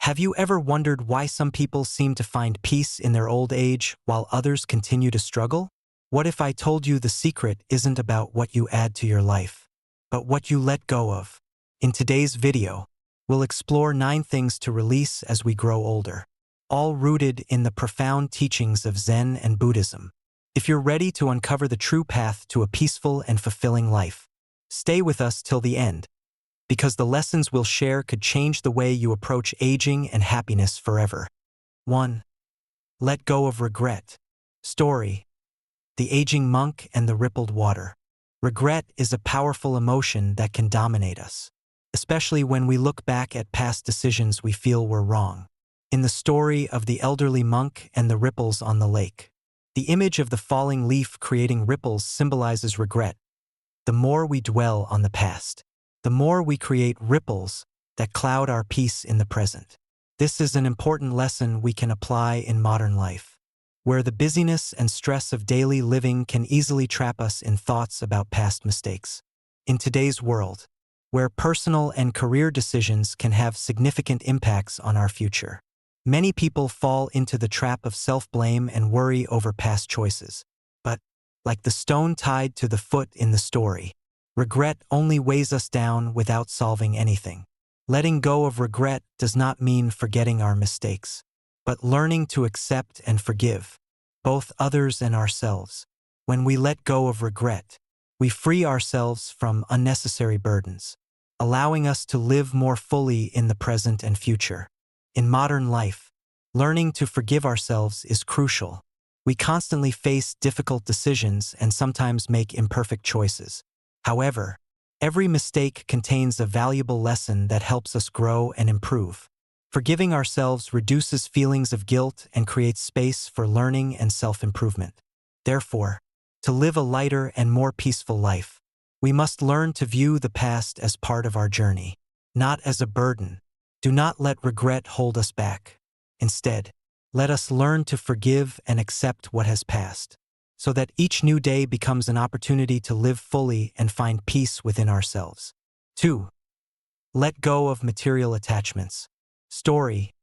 Have you ever wondered why some people seem to find peace in their old age while others continue to struggle? What if I told you the secret isn't about what you add to your life, but what you let go of? In today's video, we'll explore 9 things to release as we grow older, all rooted in the profound teachings of Zen and Buddhism. If you're ready to uncover the true path to a peaceful and fulfilling life, stay with us till the end, because the lessons we'll share could change the way you approach aging and happiness forever. 1. Let go of regret. Story: The Aging Monk and the Rippled Water. Regret is a powerful emotion that can dominate us, especially when we look back at past decisions we feel were wrong. In the story of the elderly monk and the ripples on the lake, the image of the falling leaf creating ripples symbolizes regret. The more we dwell on the past, the more we create ripples that cloud our peace in the present. This is an important lesson we can apply in modern life, where the busyness and stress of daily living can easily trap us in thoughts about past mistakes. In today's world, where personal and career decisions can have significant impacts on our future, many people fall into the trap of self-blame and worry over past choices. But, like the stone tied to the foot in the story, regret only weighs us down without solving anything. Letting go of regret does not mean forgetting our mistakes, but learning to accept and forgive both others and ourselves. When we let go of regret, we free ourselves from unnecessary burdens, allowing us to live more fully in the present and future. In modern life, learning to forgive ourselves is crucial. We constantly face difficult decisions and sometimes make imperfect choices. However, every mistake contains a valuable lesson that helps us grow and improve. Forgiving ourselves reduces feelings of guilt and creates space for learning and self-improvement. Therefore, to live a lighter and more peaceful life, we must learn to view the past as part of our journey, not as a burden. Do not let regret hold us back. Instead, let us learn to forgive and accept what has passed, so that each new day becomes an opportunity to live fully and find peace within ourselves. 2. Let go of material attachments. Story: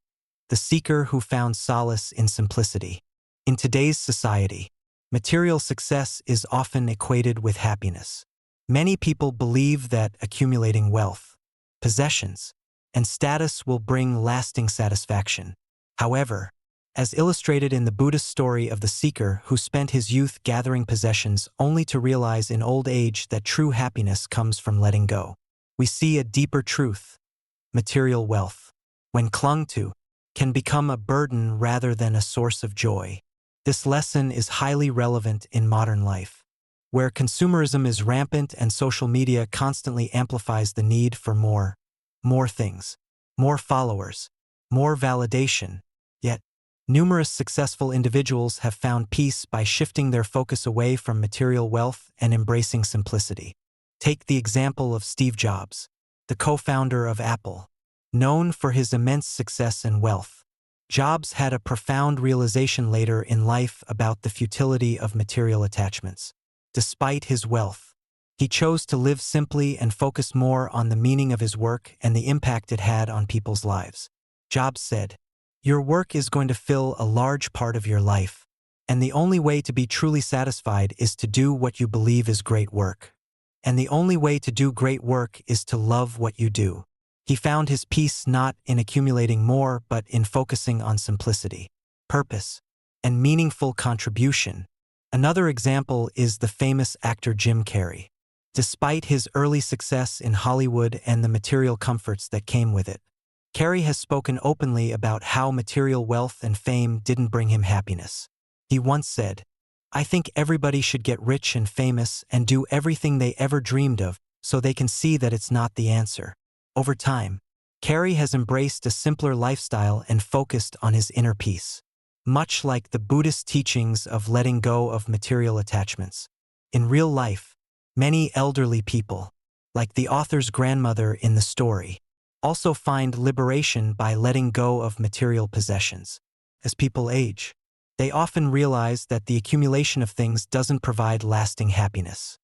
The Seeker Who Found Solace in Simplicity. In today's society, material success is often equated with happiness. Many people believe that accumulating wealth, possessions, and status will bring lasting satisfaction. However, as illustrated in the Buddhist story of the seeker who spent his youth gathering possessions only to realize in old age that true happiness comes from letting go, we see a deeper truth. Material wealth, when clung to, can become a burden rather than a source of joy. This lesson is highly relevant in modern life, where consumerism is rampant and social media constantly amplifies the need for more things, more followers, more validation. Yet, numerous successful individuals have found peace by shifting their focus away from material wealth and embracing simplicity. Take the example of Steve Jobs, the co-founder of Apple. Known for his immense success and wealth, Jobs had a profound realization later in life about the futility of material attachments. Despite his wealth, he chose to live simply and focus more on the meaning of his work and the impact it had on people's lives. Jobs said, "Your work is going to fill a large part of your life, and the only way to be truly satisfied is to do what you believe is great work. And the only way to do great work is to love what you do." He found his peace not in accumulating more but in focusing on simplicity, purpose, and meaningful contribution. Another example is the famous actor Jim Carrey. Despite his early success in Hollywood and the material comforts that came with it, Carrey has spoken openly about how material wealth and fame didn't bring him happiness. He once said, "I think everybody should get rich and famous and do everything they ever dreamed of so they can see that it's not the answer." Over time, Carrey has embraced a simpler lifestyle and focused on his inner peace, much like the Buddhist teachings of letting go of material attachments. In real life, many elderly people, like the author's grandmother in the story, also find liberation by letting go of material possessions. As people age, they often realize that the accumulation of things doesn't provide lasting happiness.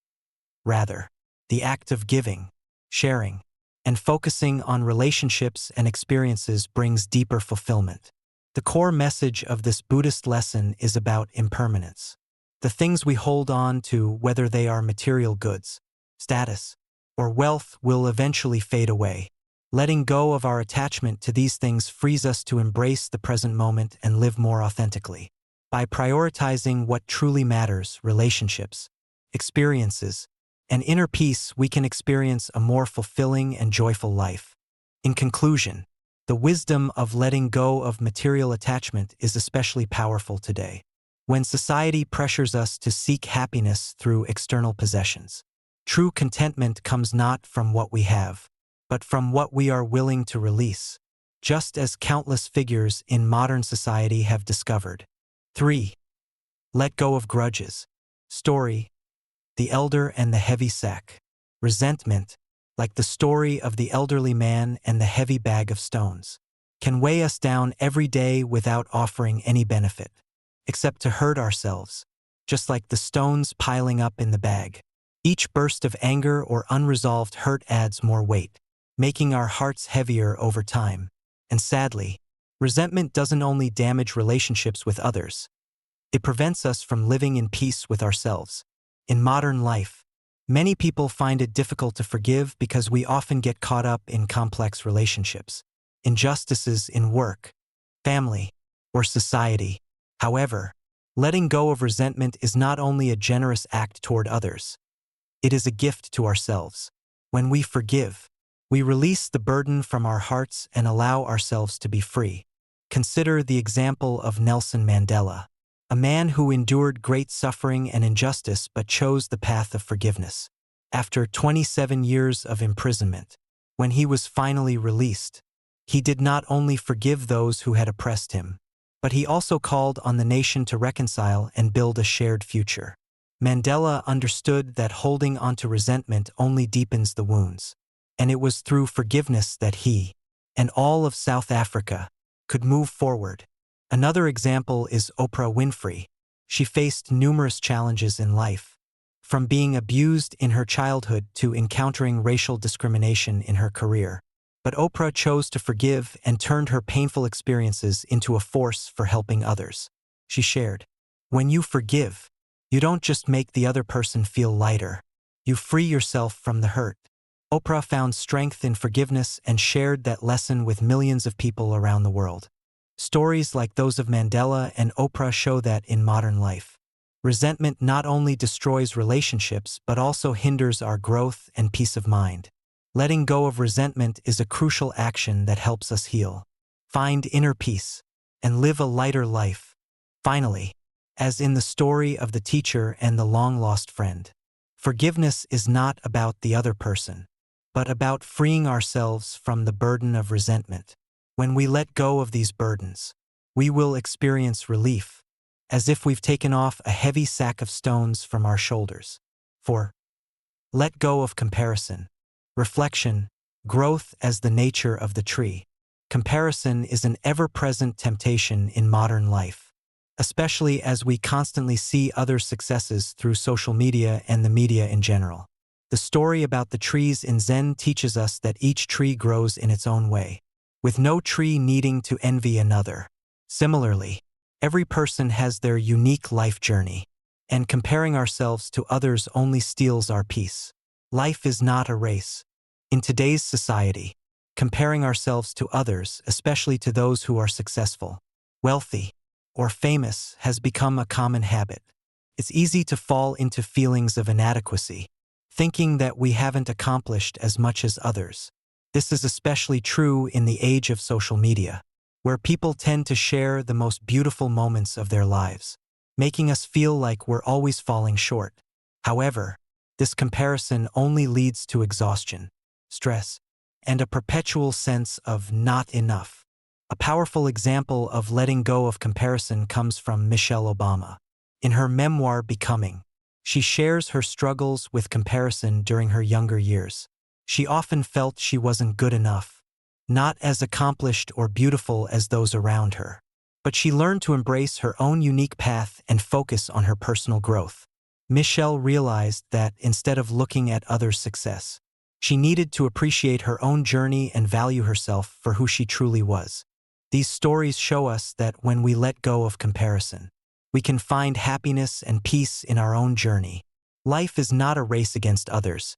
Rather, the act of giving, sharing, and focusing on relationships and experiences brings deeper fulfillment. The core message of this Buddhist lesson is about impermanence. The things we hold on to, whether they are material goods, status, or wealth, will eventually fade away. Letting go of our attachment to these things frees us to embrace the present moment and live more authentically. By prioritizing what truly matters, relationships, experiences, and inner peace, we can experience a more fulfilling and joyful life. In conclusion, the wisdom of letting go of material attachment is especially powerful today, when society pressures us to seek happiness through external possessions. True contentment comes not from what we have, but from what we are willing to release, just as countless figures in modern society have discovered. 3. Let go of grudges. Story: the elder and the heavy sack. Resentment, like the story of the elderly man and the heavy bag of stones, can weigh us down every day without offering any benefit, except to hurt ourselves, just like the stones piling up in the bag. Each burst of anger or unresolved hurt adds more weight, making our hearts heavier over time. And sadly, resentment doesn't only damage relationships with others, it prevents us from living in peace with ourselves. In modern life, many people find it difficult to forgive because we often get caught up in complex relationships, injustices in work, family, or society. However, letting go of resentment is not only a generous act toward others, it is a gift to ourselves. When we forgive, we release the burden from our hearts and allow ourselves to be free. Consider the example of Nelson Mandela, a man who endured great suffering and injustice but chose the path of forgiveness. After 27 years of imprisonment, when he was finally released, he did not only forgive those who had oppressed him, but he also called on the nation to reconcile and build a shared future. Mandela understood that holding onto resentment only deepens the wounds, and it was through forgiveness that he, and all of South Africa, could move forward. Another example is Oprah Winfrey. She faced numerous challenges in life, from being abused in her childhood to encountering racial discrimination in her career. But Oprah chose to forgive and turned her painful experiences into a force for helping others. She shared, "When you forgive, you don't just make the other person feel lighter, you free yourself from the hurt." Oprah found strength in forgiveness and shared that lesson with millions of people around the world. Stories like those of Mandela and Oprah show that in modern life, resentment not only destroys relationships but also hinders our growth and peace of mind. Letting go of resentment is a crucial action that helps us heal, find inner peace, and live a lighter life. Finally, as in the story of the teacher and the long-lost friend, forgiveness is not about the other person, but about freeing ourselves from the burden of resentment. When we let go of these burdens, we will experience relief, as if we've taken off a heavy sack of stones from our shoulders. 4. Let go of comparison. Reflection: growth as the nature of the tree. Comparison is an ever-present temptation in modern life, especially as we constantly see others' successes through social media and the media in general. The story about the trees in Zen teaches us that each tree grows in its own way, with no tree needing to envy another. Similarly, every person has their unique life journey, and comparing ourselves to others only steals our peace. Life is not a race. In today's society, comparing ourselves to others, especially to those who are successful, wealthy, or famous, has become a common habit. It's easy to fall into feelings of inadequacy, thinking that we haven't accomplished as much as others. This is especially true in the age of social media, where people tend to share the most beautiful moments of their lives, making us feel like we're always falling short. However, this comparison only leads to exhaustion, stress, and a perpetual sense of not enough. A powerful example of letting go of comparison comes from Michelle Obama. In her memoir, Becoming, she shares her struggles with comparison during her younger years. She often felt she wasn't good enough, not as accomplished or beautiful as those around her. But she learned to embrace her own unique path and focus on her personal growth. Michelle realized that instead of looking at others' success, She needed to appreciate her own journey and value herself for who she truly was. These stories show us that when we let go of comparison, we can find happiness and peace in our own journey. Life is not a race against others.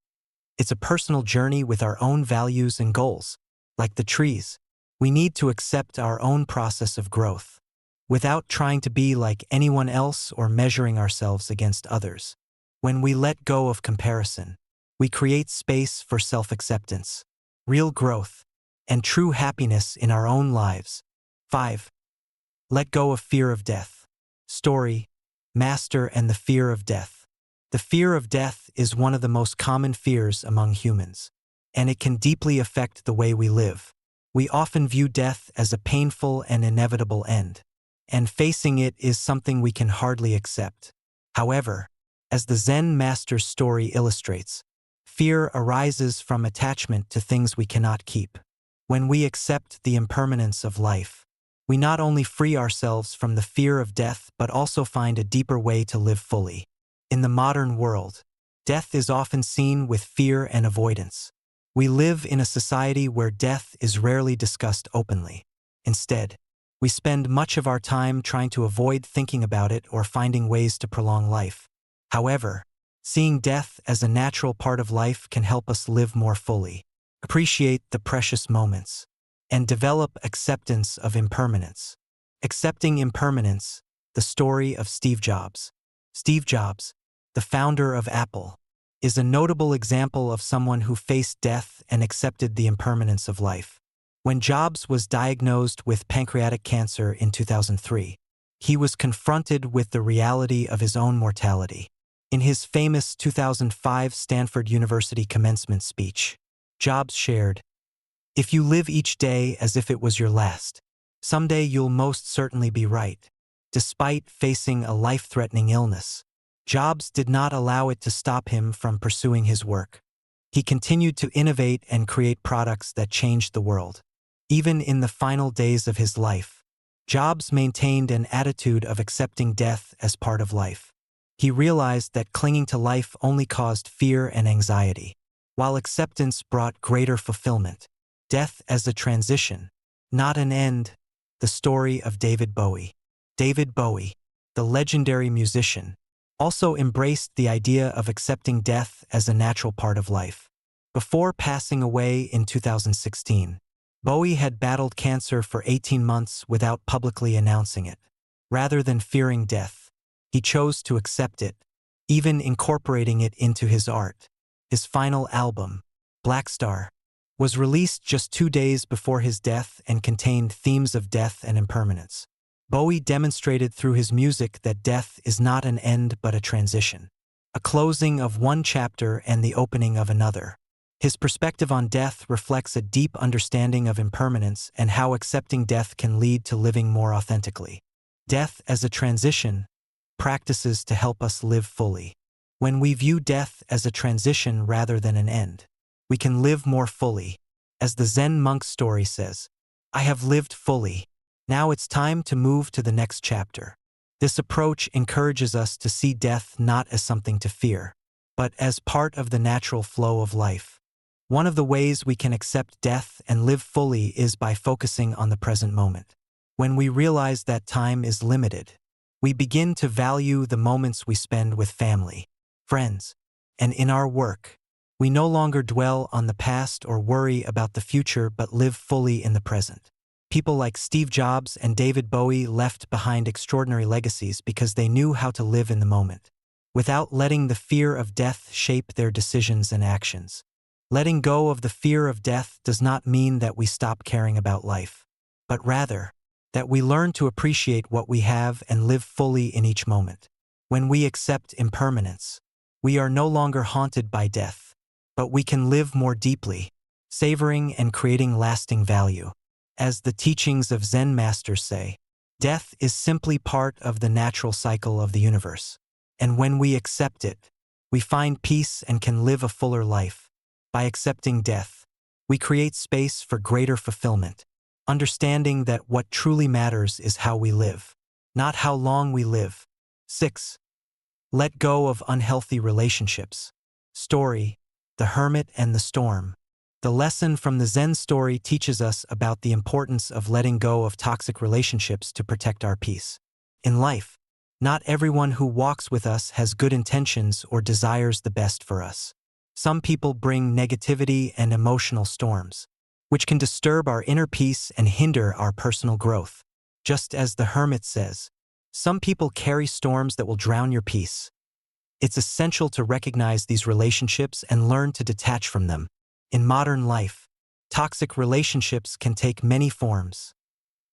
It's a personal journey with our own values and goals. Like the trees, we need to accept our own process of growth, without trying to be like anyone else or measuring ourselves against others. When we let go of comparison, we create space for self-acceptance, real growth, and true happiness in our own lives. 5. Let go of fear of death. Story: Master and the Fear of Death. The fear of death is one of the most common fears among humans, and it can deeply affect the way we live. We often view death as a painful and inevitable end, and facing it is something we can hardly accept. However, as the Zen master's story illustrates, fear arises from attachment to things we cannot keep. When we accept the impermanence of life, we not only free ourselves from the fear of death but also find a deeper way to live fully. In the modern world, death is often seen with fear and avoidance. We live in a society where death is rarely discussed openly. Instead, we spend much of our time trying to avoid thinking about it or finding ways to prolong life. However, seeing death as a natural part of life can help us live more fully, appreciate the precious moments, and develop acceptance of impermanence. Accepting impermanence: the story of Steve Jobs. Steve Jobs, the founder of Apple, is a notable example of someone who faced death and accepted the impermanence of life. When Jobs was diagnosed with pancreatic cancer in 2003, he was confronted with the reality of his own mortality. In his famous 2005 Stanford University commencement speech, Jobs shared, "If you live each day as if it was your last, someday you'll most certainly be right." Despite facing a life-threatening illness, Jobs did not allow it to stop him from pursuing his work. He continued to innovate and create products that changed the world. Even in the final days of his life, Jobs maintained an attitude of accepting death as part of life. He realized that clinging to life only caused fear and anxiety, while acceptance brought greater fulfillment. Death as a transition, not an end. The story of David Bowie. David Bowie, the legendary musician, also embraced the idea of accepting death as a natural part of life. Before passing away in 2016, Bowie had battled cancer for 18 months without publicly announcing it. Rather than fearing death, he chose to accept it, even incorporating it into his art. His final album, Black Star, was released just 2 days before his death and contained themes of death and impermanence. Bowie demonstrated through his music that death is not an end but a transition, a closing of one chapter and the opening of another. His perspective on death reflects a deep understanding of impermanence and how accepting death can lead to living more authentically. Death as a transition: practices to help us live fully. When we view death as a transition rather than an end, we can live more fully. As the Zen monk's story says, "I have lived fully. Now it's time to move to the next chapter." This approach encourages us to see death not as something to fear, but as part of the natural flow of life. One of the ways we can accept death and live fully is by focusing on the present moment. When we realize that time is limited, we begin to value the moments we spend with family, friends, and in our work. We no longer dwell on the past or worry about the future but live fully in the present. People like Steve Jobs and David Bowie left behind extraordinary legacies because they knew how to live in the moment, without letting the fear of death shape their decisions and actions. Letting go of the fear of death does not mean that we stop caring about life, but rather that we learn to appreciate what we have and live fully in each moment. When we accept impermanence, we are no longer haunted by death, but we can live more deeply, savoring and creating lasting value. As the teachings of Zen masters say, death is simply part of the natural cycle of the universe, and when we accept it, we find peace and can live a fuller life. By accepting death, we create space for greater fulfillment, understanding that what truly matters is how we live, not how long we live. 6. Let go of unhealthy relationships. Story: The Hermit and the Storm. The lesson from the Zen story teaches us about the importance of letting go of toxic relationships to protect our peace. In life, not everyone who walks with us has good intentions or desires the best for us. Some people bring negativity and emotional storms, which can disturb our inner peace and hinder our personal growth. Just as the Hermit says, some people carry storms that will drown your peace. It's essential to recognize these relationships and learn to detach from them. In modern life, toxic relationships can take many forms.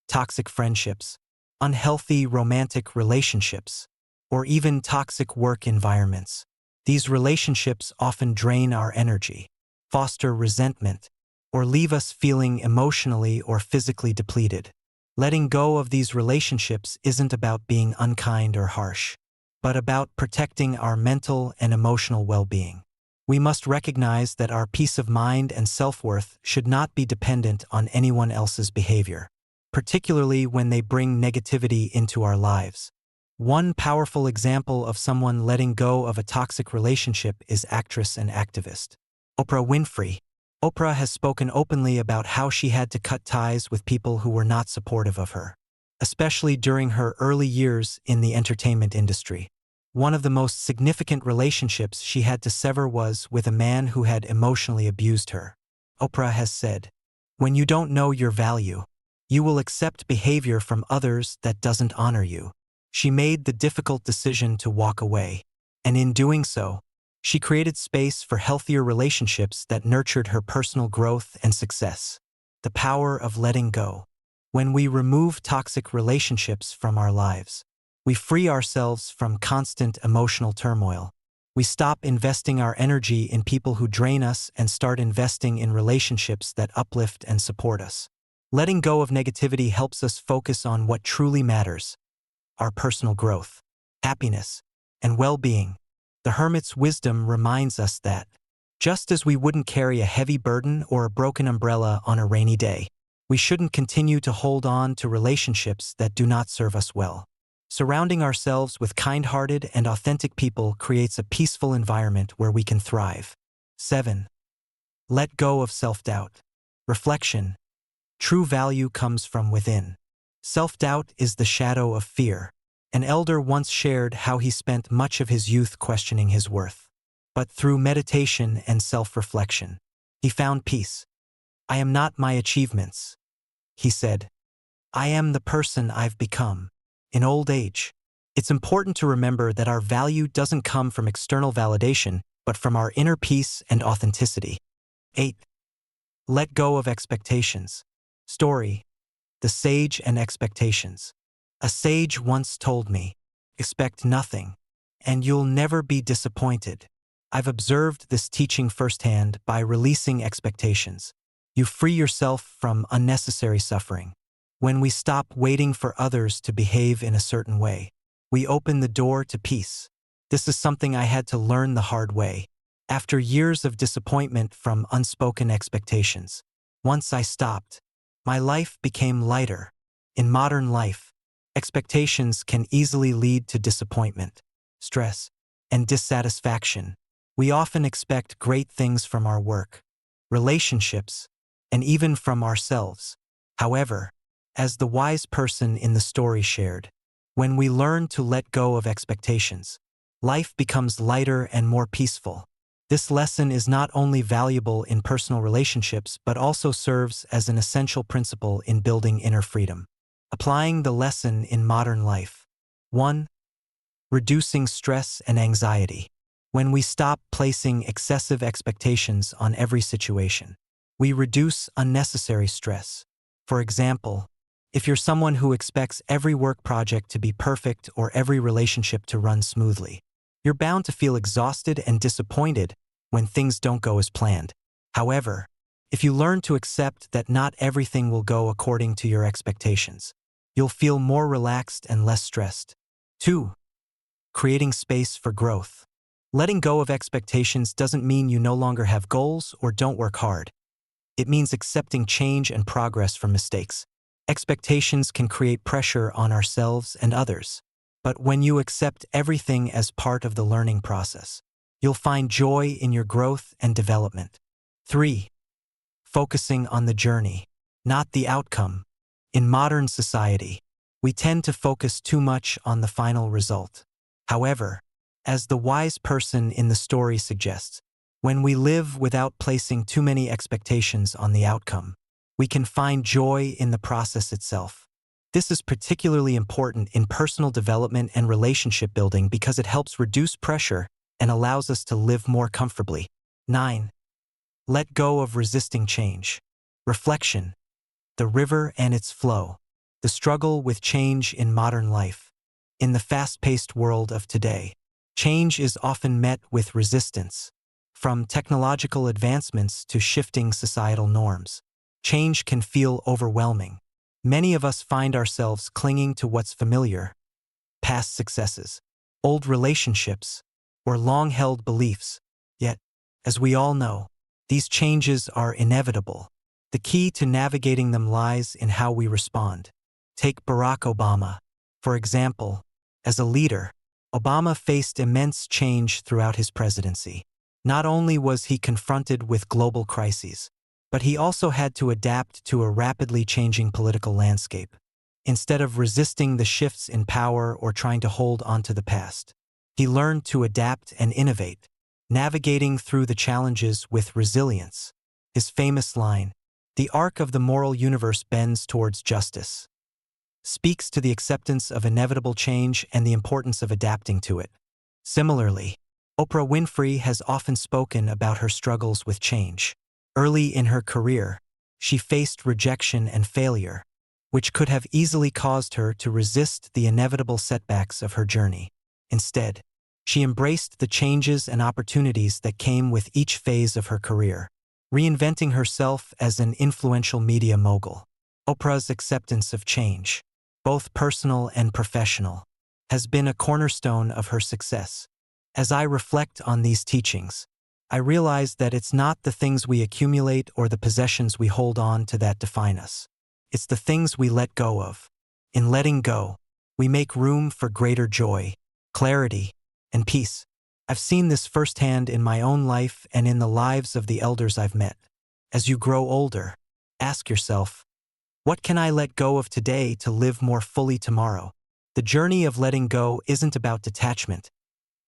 Toxic friendships, unhealthy romantic relationships, or even toxic work environments. These relationships often drain our energy, foster resentment, or leave us feeling emotionally or physically depleted. Letting go of these relationships isn't about being unkind or harsh, but about protecting our mental and emotional well-being. We must recognize that our peace of mind and self-worth should not be dependent on anyone else's behavior, particularly when they bring negativity into our lives. One powerful example of someone letting go of a toxic relationship is actress and activist Oprah Winfrey. Oprah has spoken openly about how she had to cut ties with people who were not supportive of her, especially during her early years in the entertainment industry. One of the most significant relationships she had to sever was with a man who had emotionally abused her. Oprah has said, "When you don't know your value, you will accept behavior from others that doesn't honor you." She made the difficult decision to walk away, and in doing so, she created space for healthier relationships that nurtured her personal growth and success. The power of letting go. When we remove toxic relationships from our lives, we free ourselves from constant emotional turmoil. We stop investing our energy in people who drain us and start investing in relationships that uplift and support us. Letting go of negativity helps us focus on what truly matters: our personal growth, happiness, and well-being. The Hermit's wisdom reminds us that, just as we wouldn't carry a heavy burden or a broken umbrella on a rainy day, we shouldn't continue to hold on to relationships that do not serve us well. Surrounding ourselves with kind-hearted and authentic people creates a peaceful environment where we can thrive. 7. Let go of self-doubt. Reflection. True value comes from within. Self-doubt is the shadow of fear. An elder once shared how he spent much of his youth questioning his worth. But through meditation and self-reflection, he found peace. "I am not my achievements," he said. "I am the person I've become." In old age, it's important to remember that our value doesn't come from external validation, but from our inner peace and authenticity. 8. Let go of expectations. Story: The Sage and Expectations. A sage once told me, "Expect nothing, and you'll never be disappointed." I've observed this teaching firsthand by releasing expectations. You free yourself from unnecessary suffering. When we stop waiting for others to behave in a certain way, we open the door to peace. This is something I had to learn the hard way, after years of disappointment from unspoken expectations. Once I stopped, my life became lighter. In modern life, expectations can easily lead to disappointment, stress, and dissatisfaction. We often expect great things from our work, relationships, and even from ourselves. However, as the wise person in the story shared, when we learn to let go of expectations, life becomes lighter and more peaceful. This lesson is not only valuable in personal relationships but also serves as an essential principle in building inner freedom. Applying the lesson in modern life. 1. Reducing stress and anxiety. When we stop placing excessive expectations on every situation, we reduce unnecessary stress. For example, if you're someone who expects every work project to be perfect or every relationship to run smoothly, you're bound to feel exhausted and disappointed when things don't go as planned. However, if you learn to accept that not everything will go according to your expectations, you'll feel more relaxed and less stressed. 2. Creating space for growth. Letting go of expectations doesn't mean you no longer have goals or don't work hard. It means accepting change and progress from mistakes. Expectations can create pressure on ourselves and others. But when you accept everything as part of the learning process, You'll find joy in your growth and development. 3. Focusing on the journey, not the outcome. In modern society, we tend to focus too much on the final result. However, as the wise person in the story suggests, when we live without placing too many expectations on the outcome, we can find joy in the process itself. This is particularly important in personal development and relationship building because it helps reduce pressure and allows us to live more comfortably. 9. Let go of resisting change. Reflection. The river and its flow. The struggle with change in modern life. In the fast-paced world of today, change is often met with resistance. From technological advancements to shifting societal norms, change can feel overwhelming. Many of us find ourselves clinging to what's familiar, past successes, old relationships, or long-held beliefs. Yet, as we all know, these changes are inevitable. The key to navigating them lies in how we respond. Take Barack Obama. For example, as a leader, Obama faced immense change throughout his presidency. Not only was he confronted with global crises, but he also had to adapt to a rapidly changing political landscape. Instead of resisting the shifts in power or trying to hold onto the past, he learned to adapt and innovate, navigating through the challenges with resilience. His famous line, "The arc of the moral universe bends towards justice," speaks to the acceptance of inevitable change and the importance of adapting to it. Similarly, Oprah Winfrey has often spoken about her struggles with change. Early in her career, she faced rejection and failure, which could have easily caused her to resist the inevitable setbacks of her journey. Instead, she embraced the changes and opportunities that came with each phase of her career, reinventing herself as an influential media mogul. Oprah's acceptance of change, both personal and professional, has been a cornerstone of her success. As I reflect on these teachings, I realize that it's not the things we accumulate or the possessions we hold on to that define us. It's the things we let go of. In letting go, we make room for greater joy, clarity, and peace. I've seen this firsthand in my own life and in the lives of the elders I've met. As you grow older, ask yourself, what can I let go of today to live more fully tomorrow? The journey of letting go isn't about detachment.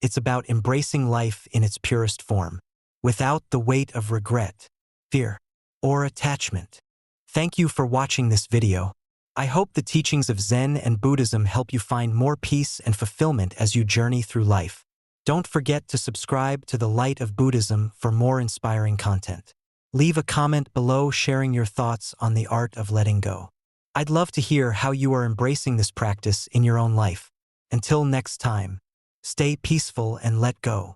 It's about embracing life in its purest form, without the weight of regret, fear, or attachment. Thank you for watching this video. I hope the teachings of Zen and Buddhism help you find more peace and fulfillment as you journey through life. Don't forget to subscribe to the Light of Buddhism for more inspiring content. Leave a comment below sharing your thoughts on the art of letting go. I'd love to hear how you are embracing this practice in your own life. Until next time, stay peaceful and let go.